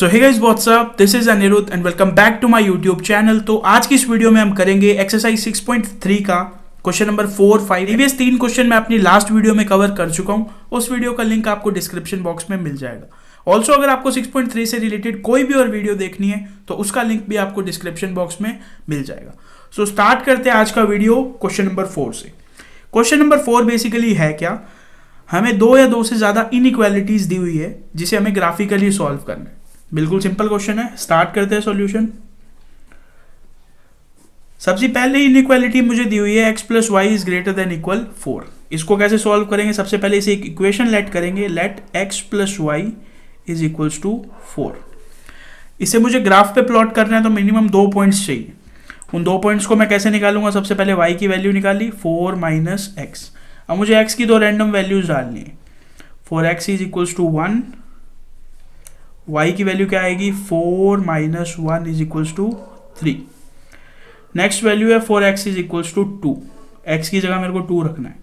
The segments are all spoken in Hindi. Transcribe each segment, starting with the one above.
So hey guys what's up, this is Aniruddh and welcome back to my YouTube channel. तो आज की इस वीडियो में हम करेंगे एक्सरसाइज 6.3 का क्वेश्चन नंबर 4, 5। प्रीवियस 3 क्वेश्चन मैं अपनी लास्ट वीडियो में कवर कर चुका हूं। उस वीडियो का लिंक आपको डिस्क्रिप्शन बॉक्स में मिल जाएगा। ऑल्सो अगर आपको 6.3 से रिलेटेड कोई भी और वीडियो देखनी है तो उसका लिंक भी आपको डिस्क्रिप्शन बॉक्स में मिल जाएगा। सो स्टार्ट करते हैं आज का वीडियो क्वेश्चन नंबर 4 से। क्वेश्चन नंबर 4 बेसिकली है क्या, हमें 2 या 2 से ज्यादा इनइक्वालिटीज दी हुई है जिसे हमें ग्राफिकली सॉल्व करना है। बिल्कुल सिंपल क्वेश्चन है, स्टार्ट करते हैं सॉल्यूशन। सबसे पहले इनइक्वालिटी मुझे दी हुई है x plus y is greater than equal 4। इसको कैसे सॉल्व करेंगे, सबसे पहले इसे एक इक्वेशन लेट करेंगे, let x plus y is equals to 4। इसे मुझे ग्राफ पे प्लॉट करना है तो मिनिमम 2 पॉइंट्स चाहिए। उन 2 पॉइंट्स को मैं कैसे निकालूंगा, सबसे पहले y की वैल्यू निकाली 4 माइनस x। अब मुझे x की 2 रैंडम वैल्यूज डालनी है। 4x is equals to 1, y की वैल्यू क्या आएगी 4 minus 1 is equals to 3। Next value है 4x is equals to 2, x की जगह मेरे को 2 रखना है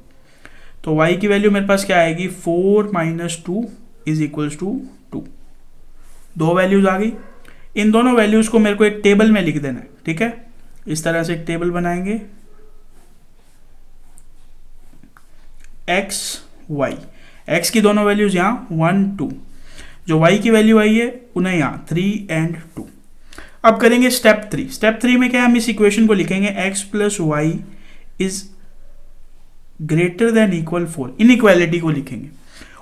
तो y की वैल्यू मेरे पास क्या आएगी 4 minus 2 is equals to 2। 2 values आ गई। इन दोनों वैल्यूज को मेरे को एक टेबल में लिख देना है, ठीक है। इस तरह से एक टेबल बनाएंगे x y, x की दोनों वैल्यूज यहाँ 1 2, जो y की वैल्यू आई है उन्हें यहाँ 3 एंड 2। अब करेंगे स्टेप 3। स्टेप 3 में क्या है, हम इस इक्वेशन को लिखेंगे x plus y is greater than equal 4। Inequality को लिखेंगे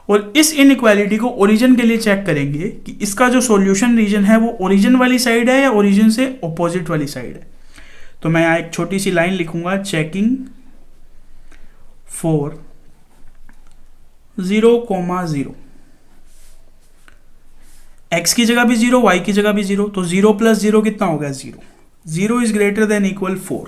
और इस इनइक्वालिटी को ओरिजिन के लिए चेक करेंगे कि इसका जो सॉल्यूशन रीजन है वो ओरिजिन वाली साइड है या ओरिजिन से ऑपोजिट वाली साइड है। तो मैं यहाँ एक छोटी सी लाइन लिखूंगा, चेकिंग फॉर 0,0। x की जगह भी 0, y की जगह भी 0, तो 0 प्लस 0 कितना हो गया 0। 0 इज ग्रेटर देन इक्वल 4।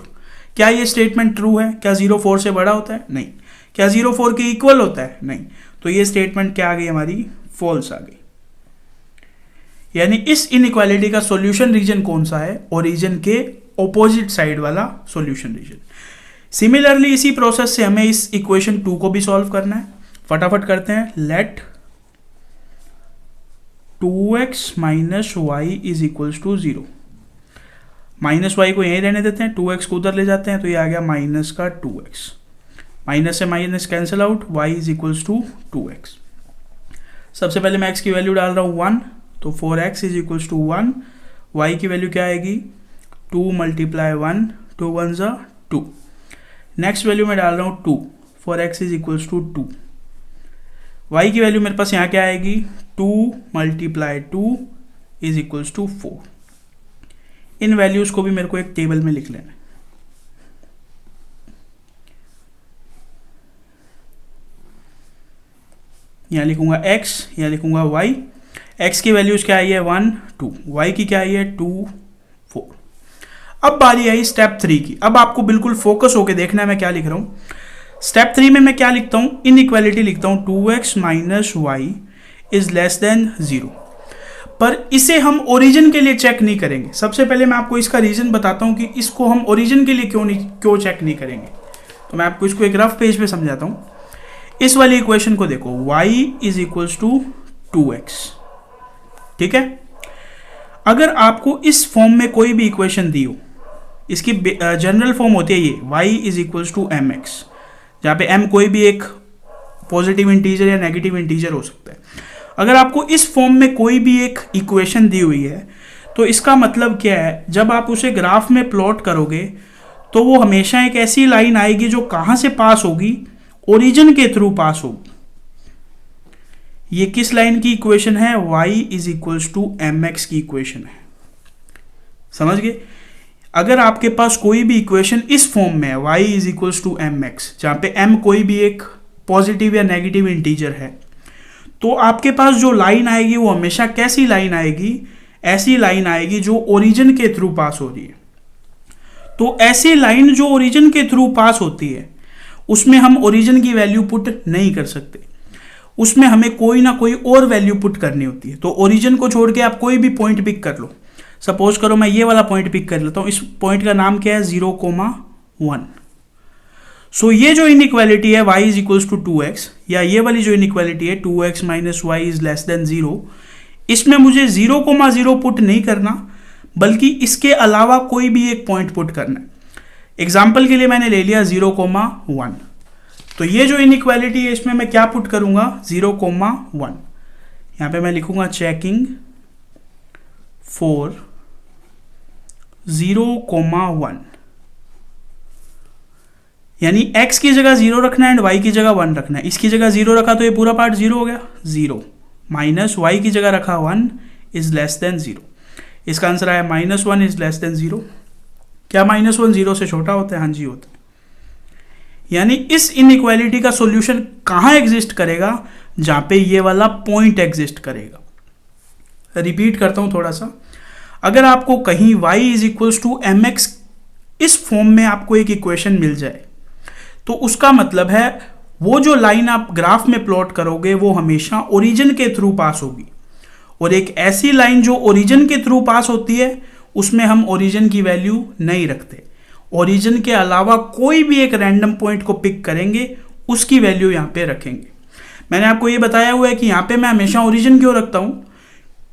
क्या ये स्टेटमेंट ट्रू है? क्या 0 4 से बड़ा होता है? नहीं। क्या 0 4 के इक्वल होता है? नहीं। तो ये स्टेटमेंट क्या आ गई हमारी, फॉल्स आ गई। यानी इस इनइक्वालिटी का सॉल्यूशन रीजन कौन सा है, ओरिजिन के ऑपोजिट साइड वाला सॉल्यूशन रीजन। सिमिलरली इसी प्रोसेस से हमें इस इक्वेशन 2 को भी सॉल्व करना है। फटाफट करते हैं। Let 2x minus y is equals to 0। Minus y को यहीं रहने देते हैं, 2x को उधर ले जाते हैं तो ये आ गया माइनस का 2x। माइनस से minus cancel out, y is equals to 2x। सबसे पहले मैं x की वैल्यू डाल रहा हूँ 1, तो 4x is equals to 1। y की वैल्यू क्या आएगी 2 मल्टीप्लाई 1, 2 1 ज़ा 2। नेक्स्ट वैल्यू मैं डाल रहा हूँ 2, 4x is equals to 2। y की वैल्यू मेरे पास यहाँ क्या आएगी 2 मल्टीप्लाई 2 इज इक्वल्स टू 4। इन वैल्यूज को भी मेरे को एक टेबल में लिख लेना है। यहाँ लिखूंगा x, यहाँ लिखूंगा y। x की वैल्यूज क्या आई है 1 2, y की क्या आई है 2 4। अब बारी आई स्टेप 3 की। अब आपको बिल्कुल फोकस होके देखना है मैं क्या लिख रहा हूं। स्टेप 3 में मैं क्या लिखता हूं, इनइक्वालिटी लिखता हूं 2x minus y is less than 0। पर इसे हम ओरिजिन के लिए चेक नहीं करेंगे। सबसे पहले मैं आपको इसका रीजन बताता हूं कि इसको हम ओरिजिन के लिए क्यों चेक नहीं करेंगे। तो मैं आपको इसको एक रफ पेज पे समझाता हूं। इस वाली इक्वेशन को देखो, y is equals to 2x, ठीक है। अगर आपको इस फॉर्म में कोई भी इक्वेशन दी हो, इसकी जनरल फॉर्म होती है ये y is equals to mx, जहाँ पे m कोई भी एक पॉजिटिव इंटीजर या नेगेटिव इंटीजर हो सकता है। अगर आपको इस फॉर्म में कोई भी एक इक्वेशन दी हुई है तो इसका मतलब क्या है, जब आप उसे ग्राफ में प्लॉट करोगे तो वो हमेशा एक ऐसी लाइन आएगी जो कहाँ से पास होगी, ओरिजिन के थ्रू पास होगी। ये किस लाइन की इक्वेशन है, y is equals to mx की इक्वेशन है। समझ गए। अगर आपके पास कोई भी इक्वेशन इस फॉर्म में है y is equals to mx, जहाँ पे m कोई भी एक पॉजिटिव या नेगेटिव इंटीजर है, तो आपके पास जो लाइन आएगी वो हमेशा कैसी लाइन आएगी, ऐसी लाइन आएगी जो ओरिजिन के थ्रू पास हो रही है। तो ऐसी लाइन जो ओरिजिन के थ्रू पास होती है उसमें हम ओरिजिन की वैल्यू पुट नहीं कर सकते, उसमें हमें कोई ना कोई और वैल्यू पुट करनी होती है। तो ओरिजिन को छोड़ के आप कोई भी पॉइंट पिक कर लो। सपोज करो मैं ये वाला पॉइंट पिक कर लेता हूं। इस पॉइंट का नाम क्या है 0,1। सो ये जो इनइक्वालिटी है y is equals to 2x, या ये वाली जो इनइक्वालिटी है 2x minus y is less than 0, इसमें मुझे 0,0 पुट नहीं करना, बल्कि इसके अलावा कोई भी एक पॉइंट पुट करना है। एग्जाम्पल के लिए मैंने ले लिया 0,1। तो ये जो इनइक्वालिटी है इसमें मैं क्या पुट करूंगा, 0,1। यहां पे मैं लिखूंगा चेकिंग फॉर 0,1, यानी x की जगह 0 रखना है एंड y की जगह 1 रखना है। इसकी जगह 0 रखा तो ये पूरा पार्ट 0 हो गया, 0 माइनस y की जगह रखा 1 इज लेस देन 0। इसका आंसर आया -1 इज लेस देन 0। क्या -1 0 से छोटा होता है? हाँ जी होता है। यानी इस इनइक्वालिटी का सॉल्यूशन कहां एग्जिस्ट करेगा, जहां पे ये वाला पॉइंट एग्जिस्ट करेगा। रिपीट करता हूं थोड़ा सा, अगर आपको कहीं y is equals to mx इस फॉर्म में आपको एक इक्वेशन मिल जाए, तो उसका मतलब है वो जो लाइन आप ग्राफ में प्लॉट करोगे वो हमेशा ओरिजिन के थ्रू पास होगी। और एक ऐसी लाइन जो ओरिजिन के थ्रू पास होती है उसमें हम ओरिजिन की वैल्यू नहीं रखते, ओरिजिन के अलावा कोई भी एक रैंडम पॉइंट को पिक करेंगे, उसकी वैल्यू यहाँ पे रखेंगे। मैंने आपको ये बताया हुआ है कि यहाँ पे मैं हमेशा ओरिजिन क्यों रखता हूँ,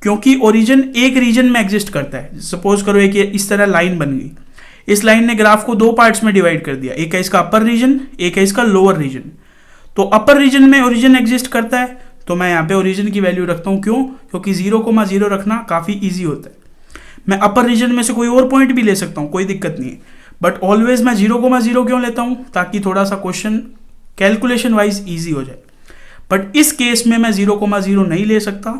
क्योंकि ओरिजिन एक रीजन में एग्जिस्ट करता है। सपोज करो एक इस तरह लाइन बन गई, इस लाइन ने ग्राफ को दो पार्ट्स में डिवाइड कर दिया, एक है इसका अपर रीजन, एक है इसका लोअर रीजन। तो अपर रीजन में ओरिजिन एग्जिस्ट करता है, तो मैं यहाँ पे ओरिजिन की वैल्यू रखता हूँ। क्यों? क्योंकि 0,0 रखना काफी इजी होता है। मैं अपर रीजन में से कोई और पॉइंट भी ले सकता हूँ, कोई दिक्कत नहीं है, बट ऑलवेज मैं 0,0 क्यों लेता हूँ, ताकि थोड़ा सा क्वेश्चन कैलकुलेशन वाइज ईजी हो जाए। बट इस केस में मैं 0,0 नहीं ले सकता,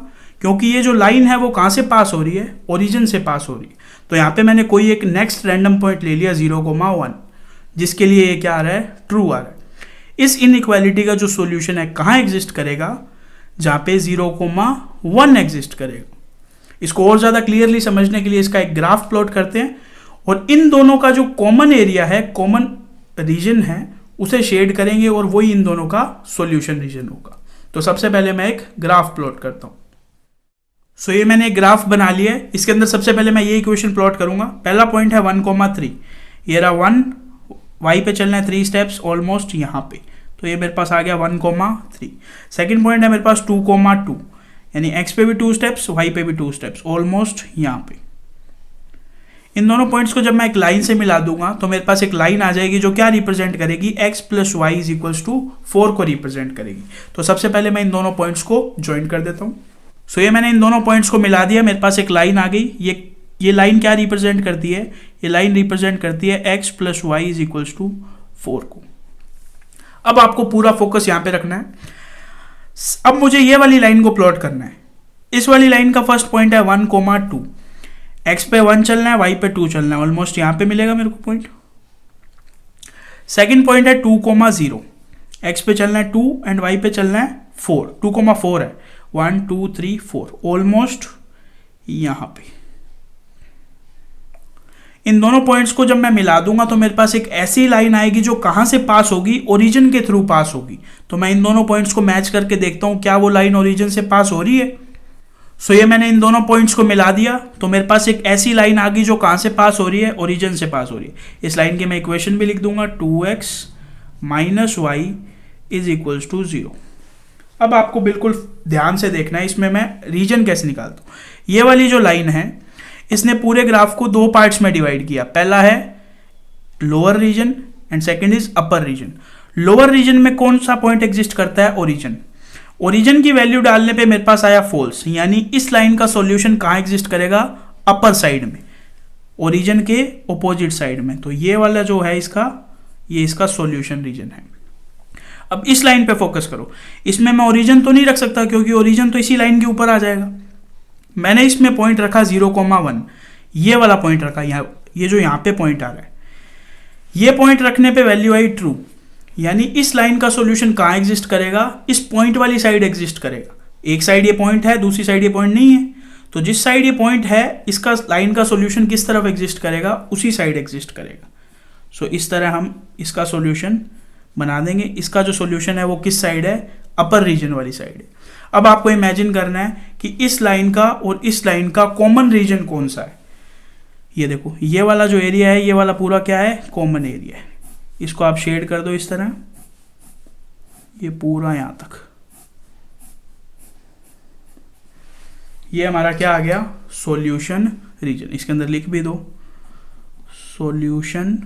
क्योंकि ये जो लाइन है वो कहाँ से पास हो रही है, ओरिजिन से पास हो रही है। तो यहाँ पे मैंने कोई एक नेक्स्ट रैंडम पॉइंट ले लिया 0,1, जिसके लिए ये क्या आ रहा है, ट्रू आ रहा है। इस इनइक्वालिटी का जो सॉल्यूशन है कहाँ एग्जिस्ट करेगा, जहाँ पे 0,1 एग्जिस्ट करेगा। इसको और ज़्यादा क्लियरली समझने के लिए इसका एक ग्राफ प्लॉट करते हैं, और इन दोनों का जो कॉमन एरिया है, कॉमन रीजन है, उसे शेड करेंगे और वही इन दोनों का सॉल्यूशन रीजन होगा। तो सबसे पहले मैं एक ग्राफ प्लॉट करता हूँ। सो ये मैंने एक ग्राफ बना लिया है। इसके अंदर सबसे पहले मैं ये इक्वेशन प्लॉट करूंगा। पहला पॉइंट है 1,3, ये रहा 1, y पे चलना है 3 स्टेप्स ऑलमोस्ट यहाँ पे, तो ये मेरे पास आ गया 1,3। सेकंड पॉइंट है मेरे पास 2,2, यानी x पे भी 2 स्टेप्स, y पे भी 2 स्टेप्स ऑलमोस्ट यहाँ पे। इन दोनों पॉइंट्स को जब मैं एक लाइन से मिला दूंगा तो मेरे पास एक लाइन आ जाएगी जो क्या रिप्रेजेंट करेगी, x + y = 4 को रिप्रेजेंट करेगी। तो सबसे पहले मैं इन दोनों पॉइंट्स को ज्वाइन कर देता हूँ। सो ये मैंने इन दोनों पॉइंट्स को मिला दिया, मेरे पास एक लाइन आ गई। ये लाइन क्या रिप्रेजेंट करती है, ये लाइन रिप्रेजेंट करती है x + y = 4 को। अब आपको पूरा फोकस यहाँ पे रखना है। अब मुझे ये वाली लाइन को प्लॉट करना है। इस वाली लाइन का फर्स्ट पॉइंट है 1,2, x पे 1 चलना है, y पे 2 चलना है, ऑलमोस्ट यहाँ पे मिलेगा मेरे को पॉइंट। सेकेंड पॉइंट है 2,0, x पे चलना है 2 एंड y पे चलना है 4, 2,4 है, 1 2 3 4 ऑलमोस्ट यहां पे। इन दोनों पॉइंट्स को जब मैं मिला दूंगा तो मेरे पास एक ऐसी लाइन आएगी जो कहां से पास होगी, ओरिजिन के थ्रू पास होगी। तो मैं इन दोनों पॉइंट्स को मैच करके देखता हूं क्या वो लाइन ओरिजिन से पास हो रही है। सो ये मैंने इन दोनों पॉइंट्स को मिला दिया, तो मेरे पास एक ऐसी लाइन आ गई जो कहां से पास हो रही है, ओरिजिन से पास हो रही है। इस लाइन की मैं इक्वेशन भी लिख दूंगा, 2x - y = 0। अब आपको बिल्कुल ध्यान से देखना है, इसमें मैं रीजन कैसे निकालता हूँ। ये वाली जो लाइन है इसने पूरे ग्राफ को दो पार्ट्स में डिवाइड किया। पहला है lower region and second is upper region. Lower region में कौन सा पॉइंट एग्जिस्ट करता है, ओरिजिन। ओरिजिन की वैल्यू डालने पे मेरे पास आया फॉल्स, यानी इस लाइन का सॉल्यूशन कहाँ एग्जिस्ट करेगा, अपर साइड में, ओरिजिन के ऑपोजिट साइड में। तो ये वाला जो है ये इसका सॉल्यूशन रीजन है। अब इस लाइन पे फोकस करो। इसमें मैं ओरिजिन तो नहीं रख सकता क्योंकि ओरिजिन तो इसी लाइन के ऊपर आ जाएगा। मैंने इसमें पॉइंट रखा 0,1, ये वाला पॉइंट रखा, ये जो यहाँ पे पॉइंट आ रहा है, ये पॉइंट रखने पे वैल्यू आई ट्रू, यानी इस लाइन का सॉल्यूशन कहाँ एग्जिस्ट करेगा, इस पॉइंट वाली साइड एग्जिस्ट करेगा। एक साइड ये पॉइंट है, दूसरी साइड ये पॉइंट नहीं है, तो जिस साइड ये पॉइंट है इसका लाइन का सॉल्यूशन किस तरफ एग्जिस्ट करेगा, उसी साइड एग्जिस्ट करेगा। सो इस तरह हम इसका सॉल्यूशन बना देंगे। इसका जो सॉल्यूशन है वो किस साइड है, अपर रीजन वाली साइड है। अब आपको इमेजिन करना है कि इस लाइन का और इस लाइन का कॉमन रीजन कौन सा है। ये देखो, ये वाला जो एरिया है, ये वाला पूरा क्या है, कॉमन एरिया है। इसको आप शेड कर दो इस तरह, ये पूरा यहां तक, ये हमारा क्या आ गया, सॉल्यूशन रीजन। इसके अंदर लिख भी दो सॉल्यूशन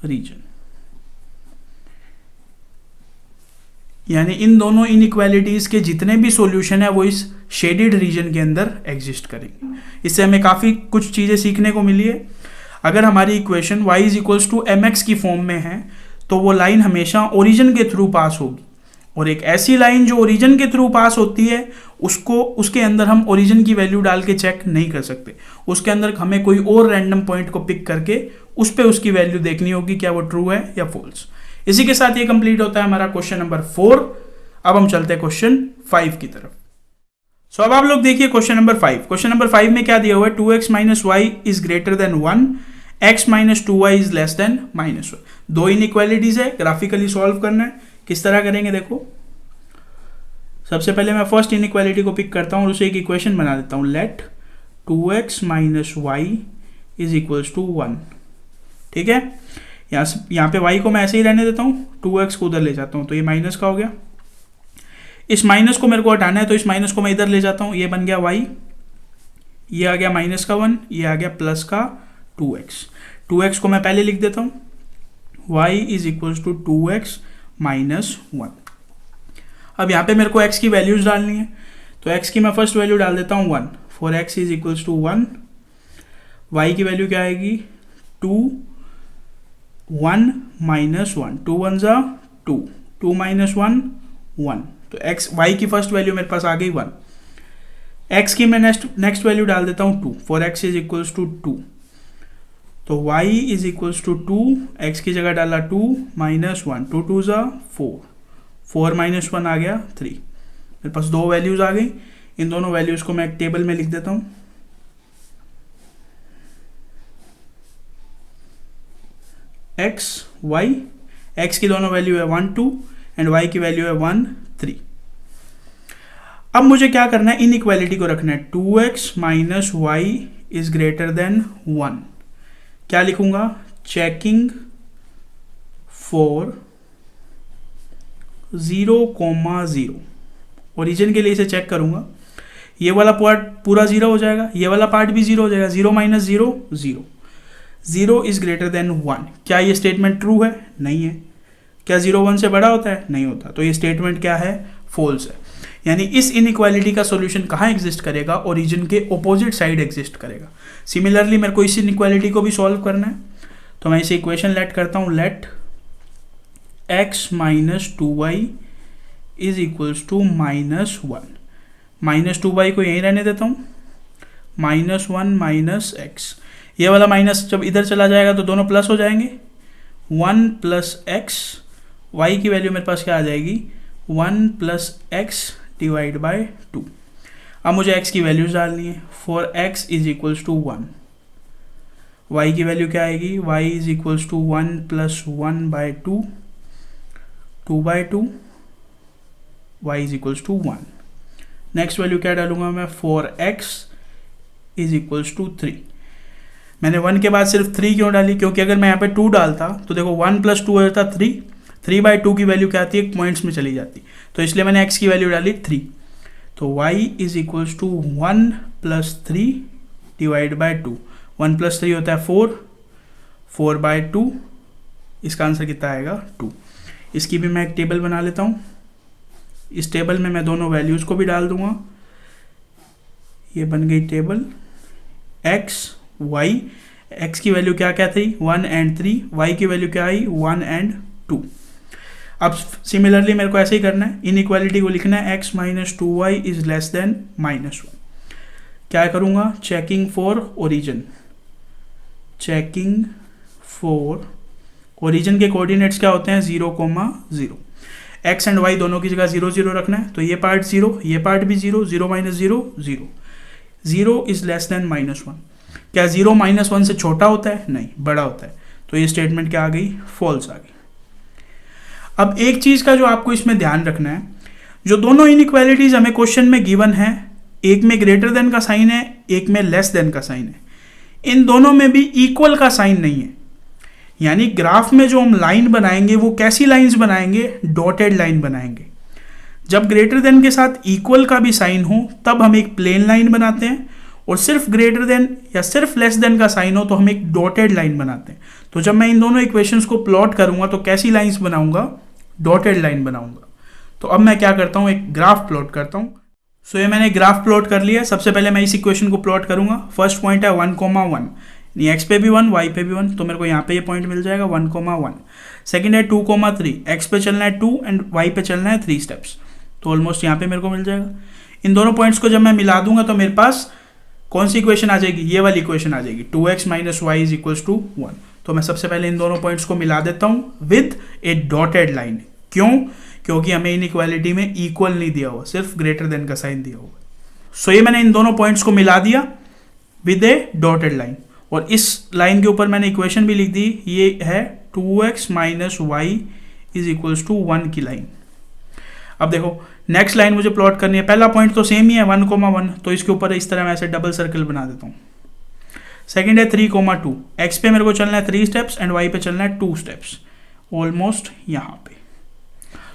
रीजन, यानी इन दोनों इनइक्वालिटीज के जितने भी सॉल्यूशन है वो इस शेडेड रीजन के अंदर एग्जिस्ट करेंगे। इससे हमें काफ़ी कुछ चीज़ें सीखने को मिली है। अगर हमारी equation y is equals to mx की फॉर्म में है तो वो लाइन हमेशा ओरिजिन के थ्रू पास होगी, और एक ऐसी लाइन जो ओरिजिन के थ्रू पास होती है उसको उसके अंदर हम ओरिजिन की वैल्यू डाल के चेक नहीं कर सकते। उसके अंदर हमें कोई और रैंडम पॉइंट को पिक करके उस पर उसकी वैल्यू देखनी होगी क्या वो ट्रू है या फॉल्स। इसी के साथ ये कंप्लीट होता है हमारा क्वेश्चन नंबर 4। अब हम चलते हैं क्वेश्चन 5 की तरफ। सो अब आप लोग देखिए क्वेश्चन नंबर 5। क्वेश्चन नंबर 5 में क्या दिया हुआ है, 2x minus y is greater than 1, x minus 2y is less than -1। दो इनइक्वालिटीज है, ग्राफिकली सॉल्व करना है। किस तरह करेंगे देखो, सबसे पहले मैं फर्स्ट इनइक्वालिटी को पिक करता हूँ और उसे एक इक्वेशन बना देता हूँ। Let 2x minus y is equals to 1। ठीक है, यहाँ पे y को मैं ऐसे ही रहने देता हूँ, 2x को उधर ले जाता हूँ तो ये माइनस का हो गया। इस माइनस को मेरे को हटाना है तो इस माइनस को मैं इधर ले जाता हूँ, ये बन गया y, ये आ गया माइनस का 1, ये आ गया प्लस का 2x। 2x को मैं पहले लिख देता हूँ, y is equals to 2x minus 1। अब यहाँ पे मेरे को x की वैल्यूज डालनी है तो x की मैं फर्स्ट वैल्यू डाल देता हूँ 1, for x is equals to 1। y की वैल्यू क्या आएगी 2, 1 माइनस 1, 2 1 जा 2, 2 माइनस 1 1। तो x y की फर्स्ट वैल्यू मेरे पास आ गई 1। x की मैं नेक्स्ट वैल्यू डाल देता हूँ 2, for x is equals to 2। तो y is equals to 2, x की जगह डाला 2 माइनस 1, 2 2 जा 4, 4 माइनस 1 आ गया 3। मेरे पास दो वैल्यूज आ गई। इन दोनों वैल्यूज को मैं एक टेबल में लिख देता हूँ। x y, x की दोनों वैल्यू है 1 2 एंड y की वैल्यू है 1 3। अब मुझे क्या करना है, इनइक्वालिटी को रखना है। 2x minus y is greater than 1। क्या लिखूंगा, चेकिंग फॉर 0,0। ओरिजिन के लिए इसे चेक करूंगा, ये वाला पार्ट पूरा 0 हो जाएगा, ये वाला पार्ट भी 0 हो जाएगा। 0 माइनस 0 0, 0 इज ग्रेटर देन 1। क्या ये स्टेटमेंट ट्रू है? नहीं है। क्या 0 1 से बड़ा होता है? नहीं होता। तो ये स्टेटमेंट क्या है, फॉल्स है। यानी इस इनइक्वालिटी का सॉल्यूशन कहाँ एग्जिस्ट करेगा, ओरिजिन के ऑपोजिट साइड एग्जिस्ट करेगा। सिमिलरली मेरे को इस इनइक्वालिटी को भी सॉल्व करना है तो मैं इसे इक्वेशन लेट करता हूँ। Let x minus 2y is equals to minus 1। Minus 2y को यहीं रहने देता हूँ, माइनस 1 माइनस x। ये वाला माइनस जब इधर चला जाएगा तो दोनों प्लस हो जाएंगे। 1 प्लस एक्स, y की वैल्यू मेरे पास क्या आ जाएगी 1 प्लस एक्स डिवाइड बाय 2। अब मुझे x की वैल्यूज डालनी है। For x is equals to 1, y की वैल्यू क्या आएगी, y is equals to 1 plus 1 by 2, 2 by 2, y is equals to 1। Next value क्या डालूंगा मैं, for x is equals to 3। मैंने 1 के बाद सिर्फ 3 क्यों डाली, क्योंकि अगर मैं यहाँ पे 2 डालता तो देखो 1 प्लस 2 हो जाता 3, 3 बाई 2 की वैल्यू क्या आती है, पॉइंट्स में चली जाती। तो इसलिए मैंने x की वैल्यू डाली 3। तो y is equals to 1 plus 3 divide by 2। 1 plus 3 होता है 4, 4 बाय 2, इसका आंसर कितना आएगा 2। इसकी भी मैं एक टेबल बना लेता हूँ। इस टेबल में मैं दोनों वैल्यूज़ को भी डाल दूंगा। ये बन गई टेबल x y। x की वैल्यू क्या क्या थी 1 एंड 3, y की वैल्यू क्या आई 1 एंड 2। अब सिमिलरली मेरे को ऐसे ही करना है, इनइक्वालिटी को लिखना है x minus 2y is less than -1। क्या करूँगा, checking for origin. Checking for origin के कोऑर्डिनेट्स क्या होते हैं 0,0। x एंड y दोनों की जगह 0 0 रखना है। तो ये पार्ट 0, ये पार्ट भी 0, 0 माइनस 0 0, 0 इज लेस देन -1। क्या 0 -1 से छोटा होता है? नहीं, बड़ा होता है। तो ये स्टेटमेंट क्या आ गई, फॉल्स आ गई। अब एक चीज का जो आपको इसमें ध्यान रखना है, जो दोनों इनइक्वालिटीज हमें क्वेश्चन में गिवन है, एक में ग्रेटर देन का साइन है, एक में लेस देन का साइन है। इन दोनों में भी इक्वल का साइन नहीं है। यानी ग्राफ में जो हम लाइन बनाएंगे वो कैसी लाइंस बनाएंगे, डॉटेड लाइन बनाएंगे। जब ग्रेटर देन के साथ इक्वल का भी साइन हो तब हम एक प्लेन लाइन बनाते हैं, और सिर्फ ग्रेटर देन या सिर्फ लेस देन का साइन हो तो हम एक डॉटेड लाइन बनाते हैं। तो जब मैं इन दोनों इक्वेशंस को प्लॉट करूंगा तो कैसी लाइंस बनाऊंगा? डॉटेड लाइन बनाऊंगा। तो अब मैं क्या करता हूं, एक ग्राफ प्लॉट करता हूं। सो ये मैंने ग्राफ प्लॉट कर लिया। सबसे पहले मैं इस इक्वेशन को प्लॉट करूंगा। फर्स्ट पॉइंट है 1,1, यानी एक्स पे भी 1 वाई पे भी 1, तो मेरे को यहाँ पे ये पॉइंट मिल जाएगा 1,1। सेकंड है 2,3, एक्स पे चलना है 2 एंड वाई पे चलना है 3 स्टेप्स, तो ऑलमोस्ट यहाँ पे मेरे को मिल जाएगा। इन दोनों पॉइंट्स को जब मैं मिला दूंगा तो मेरे पास कौन सी इक्वेशन आ जाएगी? ये वाली इक्वेशन आ जाएगी, 2x - y is equals to 1। तो मैं सबसे पहले इन दोनों पॉइंट्स को मिला देता हूं विद ए डॉटेड लाइन। क्यों? क्योंकि हमें इनइक्वालिटी में इक्वल नहीं दिया हुआ, सिर्फ ग्रेटर देन का साइन दिया हुआ। सो ये मैंने इन दोनों पॉइंट्स को मिला दिया विद ए डॉटेड लाइन, और इस लाइन के ऊपर मैंने इक्वेशन भी लिख दी। ये है 2x - y is equals to 1 की लाइन। अब देखो नेक्स्ट लाइन मुझे प्लॉट करनी है। पहला पॉइंट तो सेम ही है 1,1, तो इसके ऊपर इस तरह मैं ऐसे डबल सर्कल बना देता हूँ। सेकंड है 3,2, एक्स पे मेरे को चलना है 3 स्टेप्स एंड वाई पे चलना है 2 स्टेप्स, ऑलमोस्ट यहाँ पे।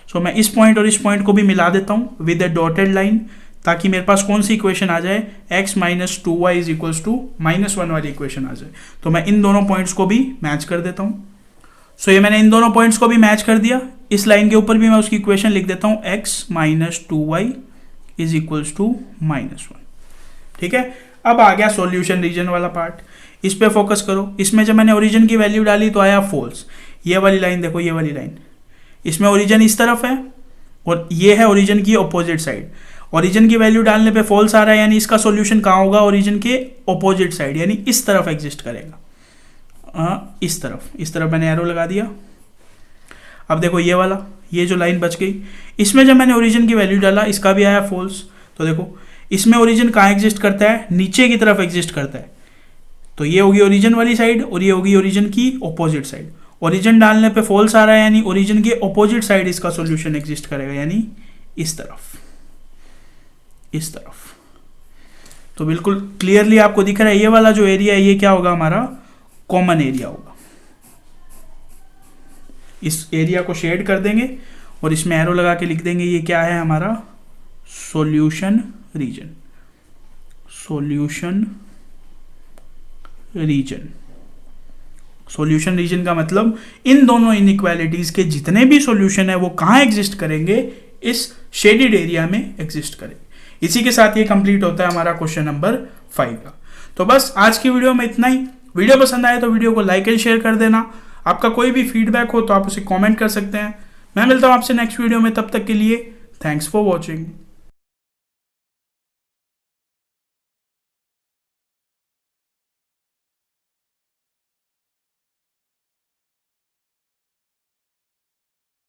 सो मैं इस पॉइंट और इस पॉइंट को भी मिला देता हूँ विद ए डॉटेड लाइन, ताकि मेरे पास कौन सी इक्वेशन आ जाए? x - 2y is equals to -1 वाली इक्वेशन आ जाए। तो मैं इन दोनों पॉइंट्स को भी मैच कर देता हूँ। सो ये मैंने इन दोनों पॉइंट्स को भी मैच कर दिया। इस लाइन के ऊपर भी मैं उसकी इक्वेशन लिख देता हूँ, x - 2y is equals to -1। ठीक है, अब आ गया सॉल्यूशन रीजन वाला पार्ट। इस पे फोकस करो। इसमें जब मैंने ओरिजिन की वैल्यू डाली तो आया फॉल्स। ये वाली लाइन देखो, ये वाली लाइन, इसमें ओरिजिन इस तरफ है और ये है ओरिजिन की ऑपोजिट साइड। ओरिजिन की वैल्यू डालने पे फॉल्स आ रहा है, यानी इसका सॉल्यूशन कहाँ होगा? ओरिजिन के ऑपोजिट साइड, यानी इस तरफ एग्जिस्ट करेगा। इस तरफ मैंने एरो लगा दिया। अब देखो ये वाला, ये जो लाइन बच गई, इसमें जब मैंने ओरिजिन की वैल्यू डाला इसका भी आया फॉल्स। तो देखो इसमें ओरिजिन कहाँ एग्जिस्ट करता है? नीचे की तरफ एग्जिस्ट करता है। तो ये होगी ओरिजिन वाली साइड और ये होगी ओरिजिन की ऑपोजिट साइड। ओरिजिन डालने पे फॉल्स आ रहा है, यानी ओरिजिन के ऑपोजिट साइड इसका सॉल्यूशन एग्जिस्ट करेगा, यानी इस तरफ। तो बिल्कुल क्लियरली आपको दिख रहा है, ये वाला जो एरिया है ये क्या होगा? हमारा कॉमन एरिया होगा। इस एरिया को शेड कर देंगे और इसमें एरो लगा के लिख देंगे ये क्या है? हमारा सॉल्यूशन रीजन। सॉल्यूशन रीजन का मतलब इन दोनों इनइक्वालिटीज के जितने भी सॉल्यूशन है वो कहाँ एग्जिस्ट करेंगे? इस शेडेड एरिया में एग्जिस्ट करेंगे। इसी के साथ ये कंप्लीट होता है हमारा क्वेश्चन नंबर 5 का। तो बस आज की वीडियो में इतना ही। वीडियो पसंद आए तो वीडियो को लाइक एंड शेयर कर देना। आपका कोई भी फीडबैक हो तो आप उसे कमेंट कर सकते हैं। मैं मिलता हूं आपसे नेक्स्ट वीडियो में, तब तक के लिए थैंक्स फॉर वॉचिंग।